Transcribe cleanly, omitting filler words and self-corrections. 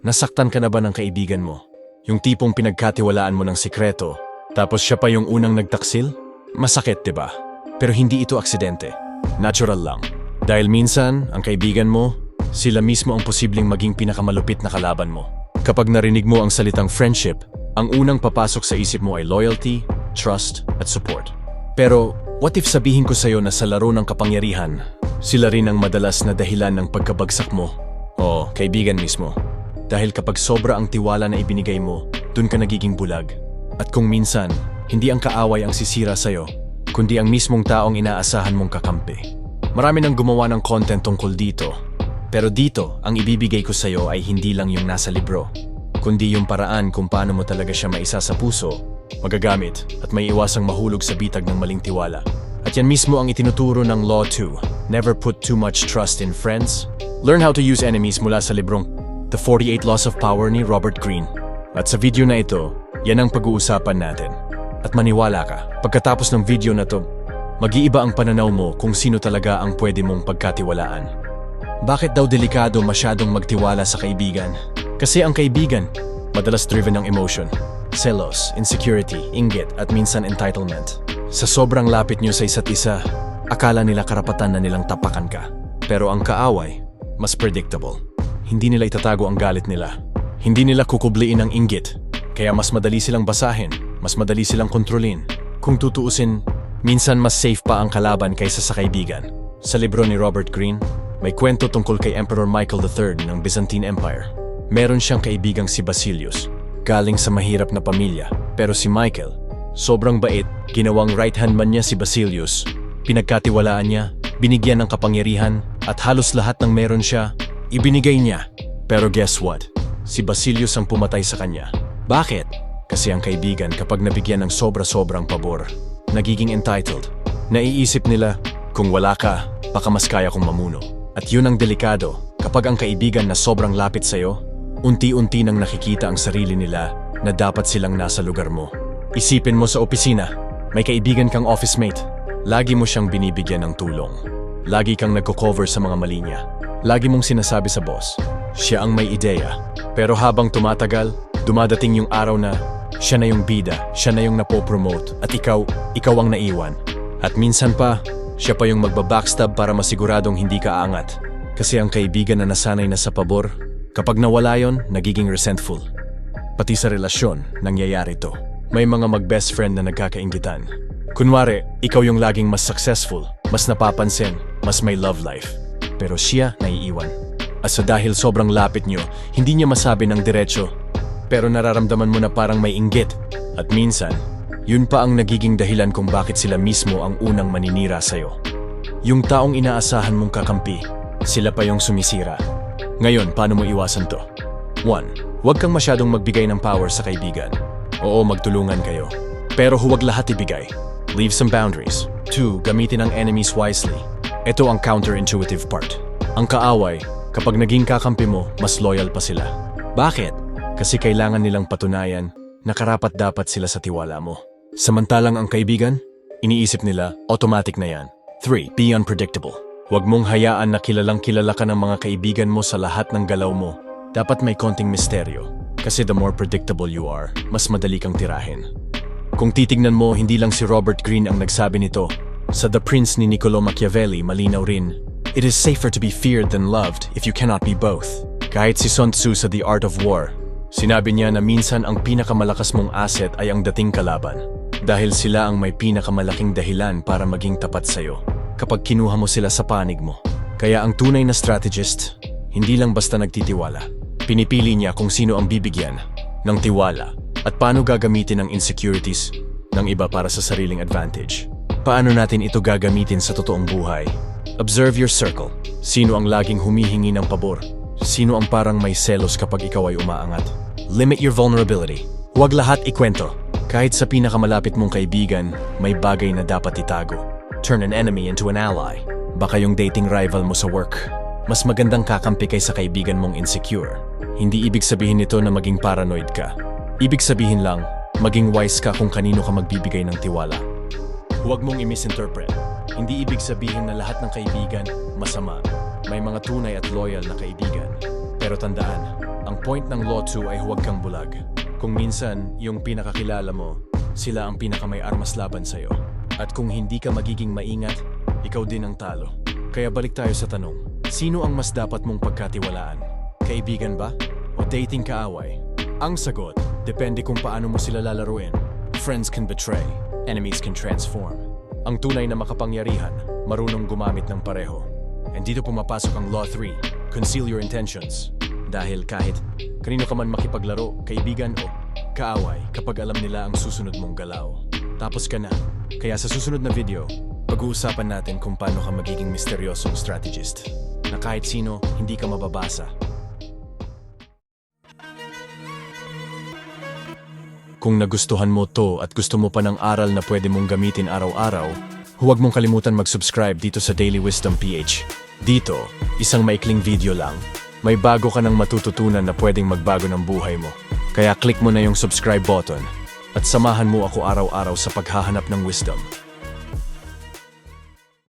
Nasaktan ka na ba ng kaibigan mo? Yung tipong pinagkatiwalaan mo ng sikreto, tapos siya pa yung unang nagtaksil? Masakit, diba? Pero hindi ito aksidente. Natural lang. Dahil minsan, ang kaibigan mo, sila mismo ang posibleng maging pinakamalupit na kalaban mo. Kapag narinig mo ang salitang friendship, ang unang papasok sa isip mo ay loyalty, trust, at support. Pero, what if sabihin ko sa'yo na sa laro ng kapangyarihan, sila rin ang madalas na dahilan ng pagkabagsak mo? O, kaibigan mismo. Dahil kapag sobra ang tiwala na ibinigay mo, dun ka nagiging bulag. At kung minsan, hindi ang kaaway ang sisira sa'yo, kundi ang mismong taong inaasahan mong kakampi. Marami nang gumawa ng content tungkol dito. Pero dito, ang ibibigay ko sa'yo ay hindi lang yung nasa libro, kundi yung paraan kung paano mo talaga siya maisa sa puso, magagamit, at may iwasang mahulog sa bitag ng maling tiwala. At yan mismo ang itinuturo ng Law 2. Never put too much trust in friends. Learn how to use enemies mula sa librong The 48 Laws of Power ni Robert Greene. At sa video na ito, yan ang pag-uusapan natin. At maniwala ka, pagkatapos ng video na to, mag-iiba ang pananaw mo kung sino talaga ang pwede mong pagkatiwalaan. Bakit daw delikado masyadong magtiwala sa kaibigan? Kasi ang kaibigan, madalas driven ng emotion. Selos, insecurity, inggit, at minsan entitlement. Sa sobrang lapit nyo sa isa't isa, akala nila karapatan na nilang tapakan ka. Pero ang kaaway, mas predictable. Hindi nila itatago ang galit nila. Hindi nila kukubliin ang inggit. Kaya mas madali silang basahin, mas madali silang kontrolin. Kung tutuusin, minsan mas safe pa ang kalaban kaysa sa kaibigan. Sa libro ni Robert Greene, may kwento tungkol kay Emperor Michael III ng Byzantine Empire. Meron siyang kaibigang si Basilius. Galing sa mahirap na pamilya, pero si Michael, sobrang bait, ginawang right-hand man niya si Basilius. Pinagkatiwalaan niya, binigyan ng kapangyarihan, at halos lahat ng meron siya, ibinigay niya. Pero guess what? Si Basilius ang pumatay sa kanya. Bakit? Kasi ang kaibigan kapag nabigyan ng sobra-sobrang pabor, nagiging entitled. Naiisip nila, kung wala ka, baka mas kaya kong mamuno. At yun ang delikado, kapag ang kaibigan na sobrang lapit sa'yo, unti-unti nang nakikita ang sarili nila na dapat silang nasa lugar mo. Isipin mo sa opisina, may kaibigan kang office mate. Lagi mo siyang binibigyan ng tulong. Lagi kang nagko-cover sa mga mali niya. Lagi mong sinasabi sa boss, siya ang may ideya. Pero habang tumatagal, dumadating yung araw na siya na yung bida, siya na yung napopromote, at ikaw ang naiwan. At minsan pa, siya pa yung magbabackstab para masiguradong hindi ka aangat. Kasi ang kaibigan na nasanay na sa pabor, kapag nawala yon, nagiging resentful. Pati sa relasyon, nangyayari to. May mga mag-best friend na nagkakainggitan. Kunwari, ikaw yung laging mas successful, mas napapansin, mas may love life. Pero siya naiiwan. At sa dahil sobrang lapit nyo, hindi niya masabi ng diretso. Pero nararamdaman mo na parang may inggit. At minsan, yun pa ang nagiging dahilan kung bakit sila mismo ang unang maninira sa'yo. Yung taong inaasahan mong kakampi, sila pa yung sumisira. Ngayon, paano mo iwasan to? 1. Huwag kang masyadong magbigay ng power sa kaibigan. Oo, magtulungan kayo. Pero huwag lahat ibigay. Leave some boundaries. 2. Gamitin ang enemies wisely. Ito ang counterintuitive part. Ang kaaway, kapag naging kakampi mo, mas loyal pa sila. Bakit? Kasi kailangan nilang patunayan na karapat-dapat sila sa tiwala mo. Samantalang ang kaibigan, iniisip nila, automatic na yan. 3. Be unpredictable. Huwag mong hayaan na kilalang kilala ka ng mga kaibigan mo sa lahat ng galaw mo. Dapat may konting misteryo. Kasi the more predictable you are, mas madali kang tirahin. Kung titignan mo, hindi lang si Robert Greene ang nagsabi nito. Sa The Prince ni Niccolò Machiavelli, malinaw rin. It is safer to be feared than loved if you cannot be both. Kahit si Sun Tzu sa The Art of War, sinabi niya na minsan ang pinakamalakas mong asset ay ang dating kalaban. Dahil sila ang may pinakamalaking dahilan para maging tapat sa'yo kapag kinuha mo sila sa panig mo. Kaya ang tunay na strategist, hindi lang basta nagtitiwala. Pinipili niya kung sino ang bibigyan ng tiwala at paano gagamitin ang insecurities ng iba para sa sariling advantage. Paano natin ito gagamitin sa totoong buhay? Observe your circle. Sino ang laging humihingi ng pabor? Sino ang parang may selos kapag ikaw ay umaangat? Limit your vulnerability. Huwag lahat ikwento. Kahit sa pinakamalapit mong kaibigan, may bagay na dapat itago. Turn an enemy into an ally. Baka yung dating rival mo sa work. Mas magandang kakampi kaysa kaibigan mong insecure. Hindi ibig sabihin nito na maging paranoid ka. Ibig sabihin lang, maging wise ka kung kanino ka magbibigay ng tiwala. Huwag mong i-misinterpret. Hindi ibig sabihin na lahat ng kaibigan masama. May mga tunay at loyal na kaibigan. Pero Pero tandaan, ang point ng Law 2 ay huwag kang bulag. Kung minsan, yung pinakakilala mo, sila ang pinakamay armas laban sa'yo. At kung hindi ka magiging maingat, ikaw din ang talo. Kaya balik tayo sa tanong, sino ang mas dapat mong pagkatiwalaan? Kaibigan ba? O dating kaaway? Ang sagot, depende kung paano mo sila lalaruin. Friends can betray, enemies can transform. Ang tunay na makapangyarihan, marunong gumamit ng pareho. And dito pumapasok ang Law 3, conceal your intentions. Dahil kahit kanino ka man makipaglaro, kaibigan o kaaway, kapag alam nila ang susunod mong galaw, tapos ka na. Kaya sa susunod na video, pag-uusapan natin kung paano ka magiging misteryosong strategist na kahit sino hindi ka mababasa. Kung nagustuhan mo to at gusto mo pa ng aral na pwede mong gamitin araw-araw, huwag mong kalimutan mag-subscribe dito sa Daily Wisdom PH. Dito, isang maikling video lang, may bago ka nang matututunan na pwedeng magbago ng buhay mo. Kaya click mo na yung subscribe button at samahan mo ako araw-araw sa paghahanap ng wisdom.